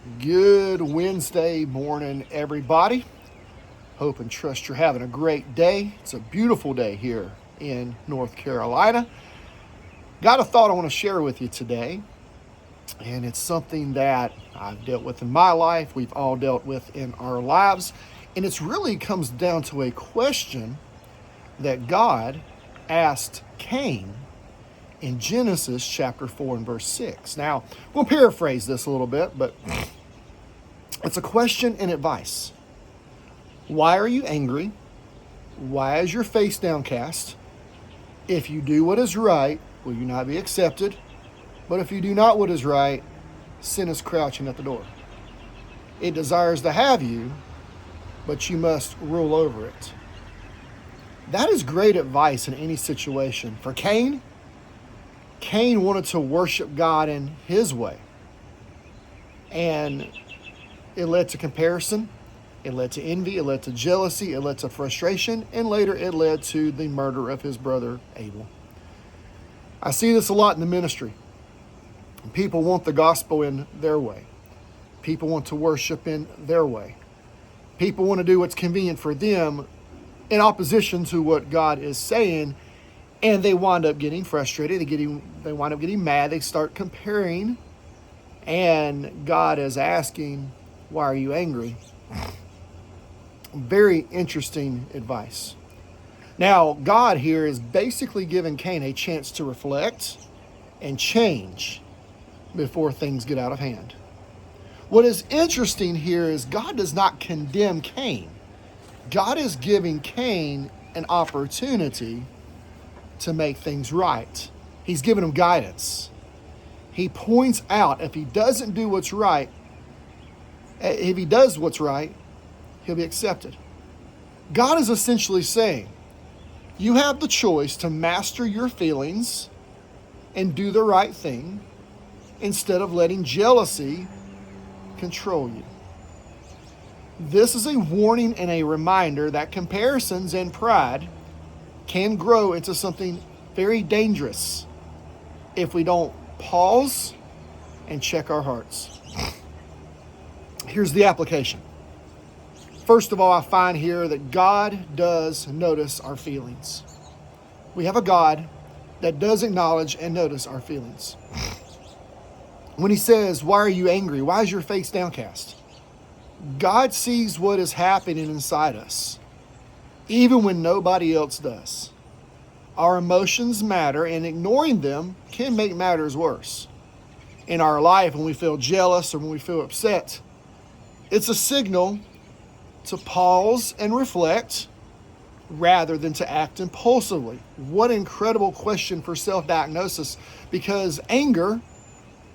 Good Wednesday morning, everybody. Hope and trust you're having a great day. It's a beautiful day here in North Carolina. Got a thought I want to share with you today, and it's something that I've dealt with in my life, we've all dealt with in our lives, and it really comes down to a question that God asked Cain in Genesis chapter 4 and verse 6. Now, we'll paraphrase this a little bit, but it's a question and advice. Why are you angry? Why is your face downcast? If you do what is right, will you not be accepted? But if you do not what is right, sin is crouching at the door. It desires to have you, but you must rule over it. That is great advice in any situation. For Cain wanted to worship God in his way. And it led to comparison, it led to envy, it led to jealousy, it led to frustration, and later it led to the murder of his brother Abel. I see this a lot in the ministry. People want the gospel in their way. People want to worship in their way. People want to do what's convenient for them in opposition to what God is saying, and they wind up getting frustrated, they wind up getting mad, they start comparing, and God is asking, why are you angry? Very interesting advice. Now, God here is basically giving Cain a chance to reflect and change before things get out of hand. What is interesting here is God does not condemn Cain. God is giving Cain an opportunity to make things right. He's giving him guidance. He points out if he doesn't do what's right, if he does what's right, he'll be accepted. God is essentially saying, you have the choice to master your feelings and do the right thing instead of letting jealousy control you. This is a warning and a reminder that comparisons and pride can grow into something very dangerous if we don't pause and check our hearts. Here's the application. First of all, I find here that God does notice our feelings. We have a God that does acknowledge and notice our feelings. When he says, why are you angry? Why is your face downcast? God sees what is happening inside us, even when nobody else does. Our emotions matter, and ignoring them can make matters worse. In our life, when we feel jealous or when we feel upset, it's a signal to pause and reflect rather than to act impulsively. What an incredible question for self-diagnosis, because anger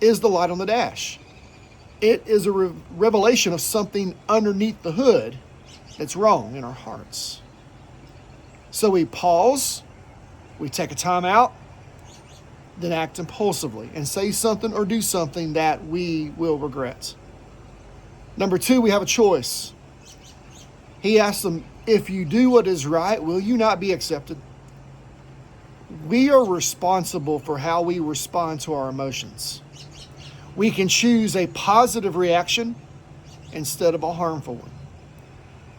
is the light on the dash. It is a revelation of something underneath the hood that's wrong in our hearts. So we pause, we take a time out, then act impulsively and say something or do something that we will regret. Number two, we have a choice. He asks them, if you do what is right, will you not be accepted? We are responsible for how we respond to our emotions. We can choose a positive reaction instead of a harmful one.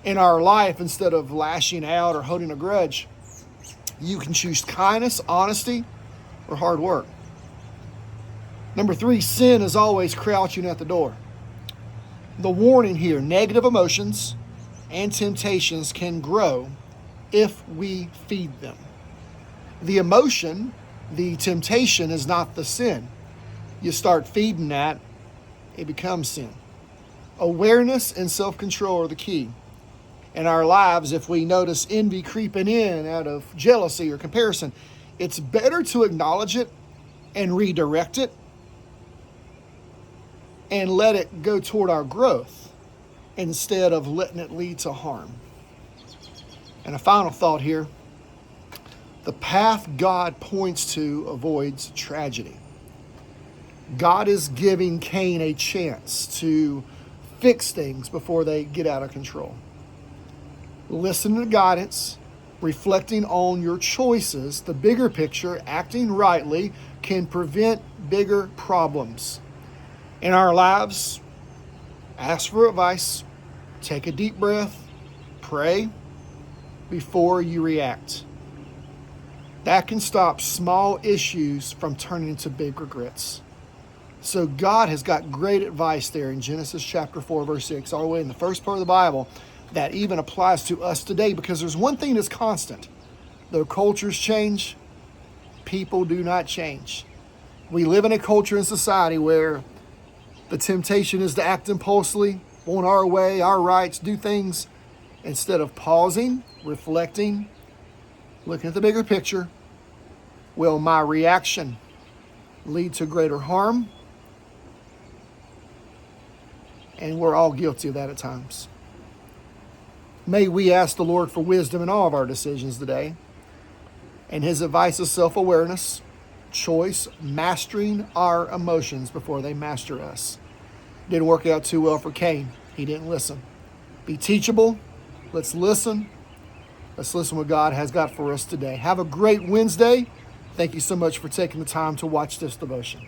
In our life, instead of lashing out or holding a grudge, you can choose kindness, honesty, or hard work. Number three, sin is always crouching at the door. The warning here, negative emotions and temptations can grow if we feed them. The emotion, the temptation is not the sin. You start feeding that, it becomes sin. Awareness and self-control are the key. In our lives, if we notice envy creeping in out of jealousy or comparison, it's better to acknowledge it and redirect it and let it go toward our growth instead of letting it lead to harm. And a final thought here, the path God points to avoids tragedy. God is giving Cain a chance to fix things before they get out of control. Listen to guidance, reflecting on your choices, the bigger picture, acting rightly can prevent bigger problems. In our lives, Ask for advice. Take a deep breath. Pray before you react. That can stop small issues from turning into big regrets. So God has got great advice there in Genesis chapter 4, verse 6, all the way in the first part of the Bible, that even applies to us today, because there's one thing that's constant. Though cultures change, people do not change. We live in a culture and society where the temptation is to act impulsively, want our way, our rights, do things instead of pausing, reflecting, looking at the bigger picture. Will my reaction lead to greater harm? And we're all guilty of that at times. May we ask the Lord for wisdom in all of our decisions today. And his advice is self-awareness, choice, mastering our emotions before they master us. Didn't work out too well for Cain. He didn't listen. Be teachable. Let's listen. Let's listen what God has got for us today. Have a great Wednesday. Thank you so much for taking the time to watch this devotion.